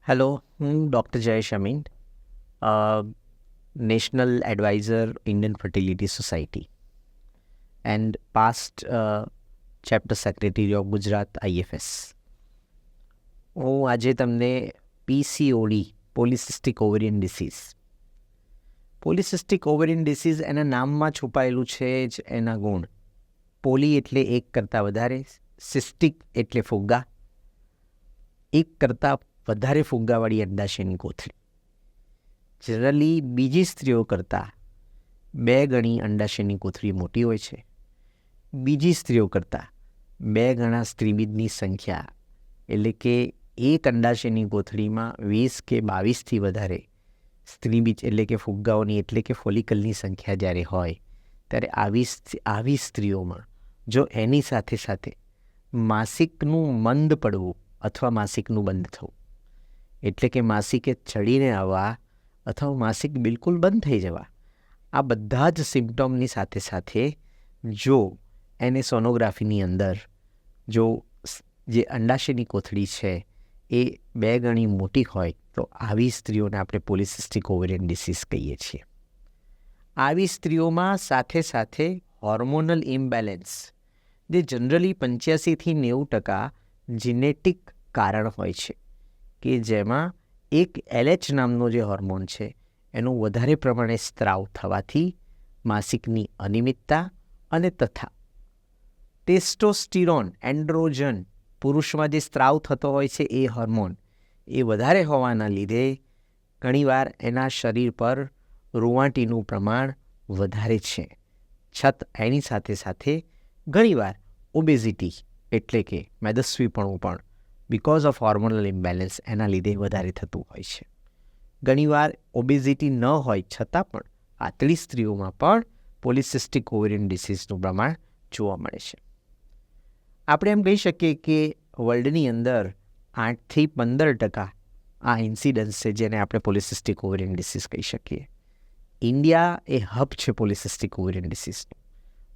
Hello, હું doctor Jayesh Amin, national adviser Indian fertility society and past chapter secretary of Gujarat IFS. હું આજે તમને PCOD polycystic ovarian disease polycystic ovarian disease એના નામમાં છુપાયેલું છે જ એના ગુણ. પોલી એટલે એક કરતાં વધારે, સિસ્ટિક એટલે ફુગ્ગા, એક કરતાં વધારે ફુગ્ગાવાળી અંડાશયની કોથળી. જનરલી બીજી સ્ત્રીઓ કરતાં 2 ગણી અંડાશયની કોથળી મોટી હોય છે. બીજી સ્ત્રીઓ કરતાં 2 ગણા સ્ત્રીબીજની સંખ્યા, એટલે કે એક અંડાશયની કોથળીમાં 20 કે 22થી વધારે સ્ત્રીબીજ એટલે કે ફુગ્ગાઓની એટલે કે ફોલિકલની સંખ્યા જ્યારે હોય ત્યારે આવી સ્ત્રીઓમાં જો એની સાથે સાથે માસિકનું મંદ પડવું અથવા માસિકનું બંધ થવું, એટલે કે માસિકે ચડીને આવવા અથવા માસિક બિલકુલ બંધ થઈ જવા, આ બધા જ સિમ્પટોમની સાથે સાથે જો એને સોનોગ્રાફીની અંદર જો જે અંડાશયની કોથળી છે એ 2 ગણી મોટી હોય તો આવી સ્ત્રીઓને આપણે પોલિસિસ્ટિક ઓવેરિયન ડિસીઝ કહીએ છીએ. આવી સ્ત્રીઓમાં સાથે સાથે હોર્મોનલ ઇમ્બેલેન્સ, જે જનરલી 85થી 90% જીનેટિક કારણ હોય છે, કે જેમાં એક LH નામનો જે હોર્મોન છે એનું વધારે પ્રમાણે સ્ત્રાવ થવાથી માસિકની અનિયમિતતા અને તથા ટેસ્ટોસ્ટિરોન એન્ડ્રોજન, પુરુષમાં જે સ્ત્રાવ થતો હોય છે એ હોર્મોન એ વધારે હોવાના લીધે ઘણીવાર એના શરીર પર રૂંવાટીનું પ્રમાણ વધારે છે. એની સાથે સાથે ઘણીવાર ઓબેઝિટી એટલે કે મેદસ્વીપણું પણ બિકોઝ ઓફ હોર્મોનલ ઇમ્બેલેન્સ એના લીધે વધારે થતું હોય છે. ઘણીવાર ઓબેઝિટી ન હોય છતાં પણ આટલી સ્ત્રીઓમાં પણ પોલિસિસ્ટિક ઓવેરિયન ડિસીઝનું પ્રમાણ જોવા મળે છે. આપણે એમ કહી શકીએ કે વર્લ્ડની અંદર 8થી 15% આ ઇન્સિડન્સ છે જેને આપણે પોલિસિસ્ટિક ઓવેરિયન ડિસીઝ કહી શકીએ. ઇન્ડિયા એ હબ છે પોલિસિસ્ટિક ઓવેરિયન ડિસીઝનું.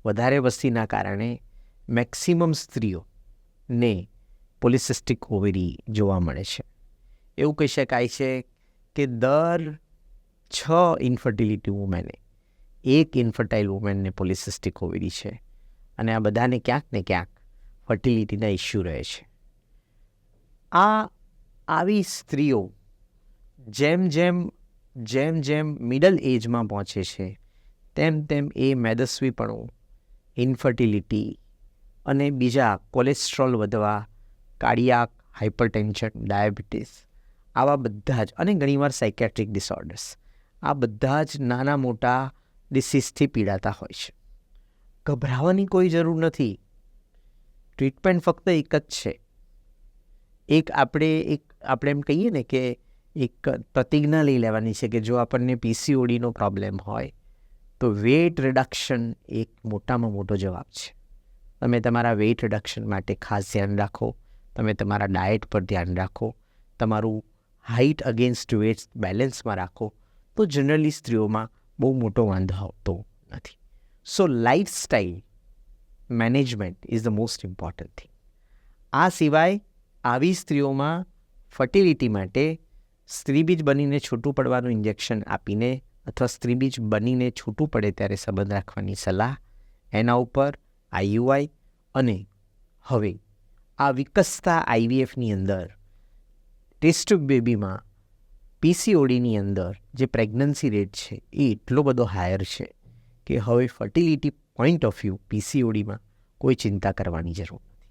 વધારે વસ્તીના કારણે મેક્સિમમ સ્ત્રીઓને પોલિસિસ્ટિક ઓવેરી જોવા મળે છે. એવું કહી શકાય છે કે દર 6 ઇન્ફર્ટિલિટી વુમેને 1 ઇન્ફર્ટાઇલ વુમેનને પોલિસિસ્ટિક ઓવેરી છે, અને આ બધાને ક્યાંક ને ક્યાંક ફર્ટિલિટીના ઇસ્યુ રહે છે. આવી સ્ત્રીઓ જેમ જેમ મિડલ એજમાં પહોંચે છે તેમ તેમ એ મેદસ્વીપણું, ઇન્ફર્ટિલિટી અને બીજા કોલેસ્ટ્રોલ વધવા, કાર્ડિયાક હાઇપરટેન્શન, ડાયાબિટીસ, આવા બધા જ, અને ઘણીવાર સાયકેટ્રિક ડિસઓર્ડર્સ, આ બધા જ નાના મોટા ડિસીઝથી પીડાતા હોય છે. ગભરાવાની કોઈ જરૂર નથી. ટ્રીટમેન્ટ ફક્ત એક જ છે. આપણે એમ કહીએ ને કે એક પ્રતિજ્ઞા લઈ લેવાની છે કે જો આપણને PCODનો પ્રોબ્લેમ હોય તો વેઇટ રિડક્શન એક મોટામાં મોટો જવાબ છે. તમે તમારા વેઇટ રિડક્શન માટે ખાસ ધ્યાન રાખો. તમે તમારા ડાયટ પર ધ્યાન રાખો. તમારું હાઇટ અગેન્સ્ટ વેઇટ બેલેન્સમાં રાખો તો જનરલી સ્ત્રીઓમાં બહુ મોટો વાંધો આવતો નથી. So lifestyle management is the most important thing. આ સિવાય આવી સ્ત્રીઓમાં ફર્ટિલિટી માટે સ્ત્રીબીજ બનીને છૂટું પડવાનું ઇન્જેક્શન આપીને અથવા સ્ત્રીબીજ બનીને છૂટું પડે ત્યારે સંબંધ રાખવાની સલાહ, એના ઉપર IUI, અને હવે આ વિકસતા IVFની અંદર ટેસ્ટ ટ્યુબ બેબીમાં PCODની અંદર જે પ્રેગ્નન્સી રેટ છે એ એટલો બધો હાયર છે કે હવે ફર્ટિલિટી પોઈન્ટ ઓફ વ્યૂ PCODમાં કોઈ ચિંતા કરવાની જરૂર નથી.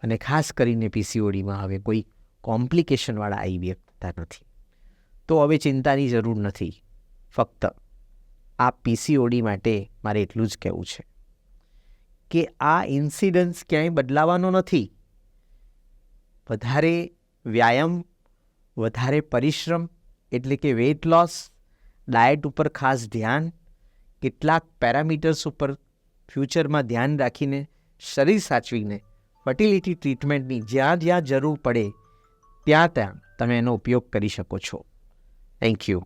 અને ખાસ કરીને PCODમાં હવે કોઈ કોમ્પ્લિકેશનવાળા IVF થતા નથી. તો હવે ચિંતાની જરૂર નથી. ફક્ત આ PCOD માટે મારે એટલું જ કહેવું છે કે આ ઇન્સિડન્સ ક્યાંય બદલાવાનો નથી. વધારે વ્યાયામ, વધારે પરિશ્રમ એટલે કે વેઇટ લોસ, ડાયટ ઉપર ખાસ ધ્યાન, કેટલાક પેરામીટર્સ ઉપર ફ્યુચરમાં ધ્યાન રાખીને શરીર સાચવીને ફર્ટિલિટી ટ્રીટમેન્ટની જ્યાં જરૂર પડે ત્યાં તમે એનો ઉપયોગ કરી શકો છો. Thank you.